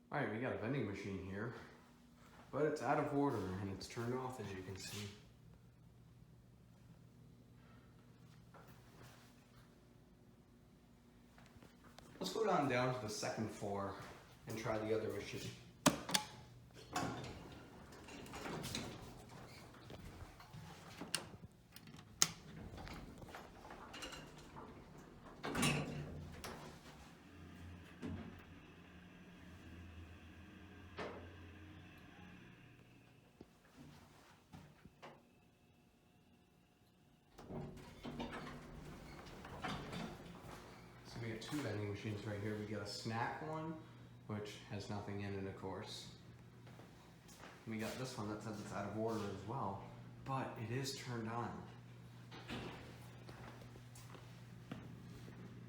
All right, we got a vending machine here, but it's out of order and it's turned off, as you can see. Let's go down to the second floor and try the other machine. So we got two vending machines right here. We got a snack one, which has nothing in it, of course. And we got this one that says it's out of order as well, but it is turned on.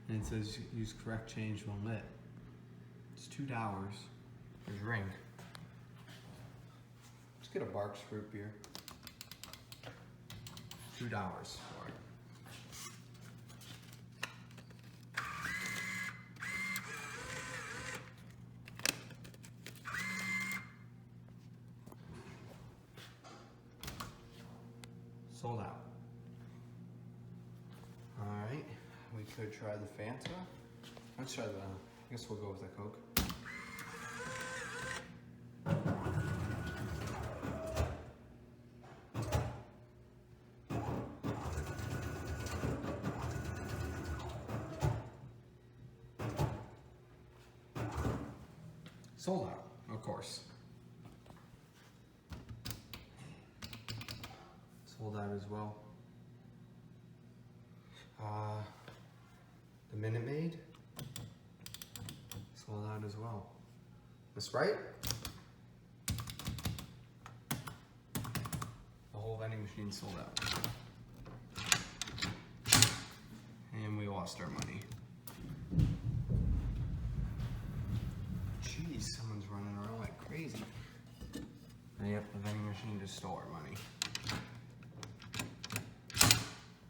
And it says use correct change when lit. It's $2. There's ring. Let's get a Barks root beer. $2 for it. Sold out. All right, we could try the Fanta. Let's try the, I guess we'll go with the Coke. Sold out, of course. Sold out as well. The Minute Maid. Sold out as well. The Sprite. The whole vending machine sold out. And we lost our money. Jeez, someone's running around like crazy. And yep, the vending machine just stole our money.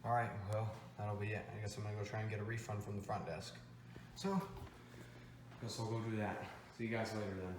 All right, well, that'll be it. I guess I'm gonna go try and get a refund from the front desk. So, guess I'll go do that. See you guys later then.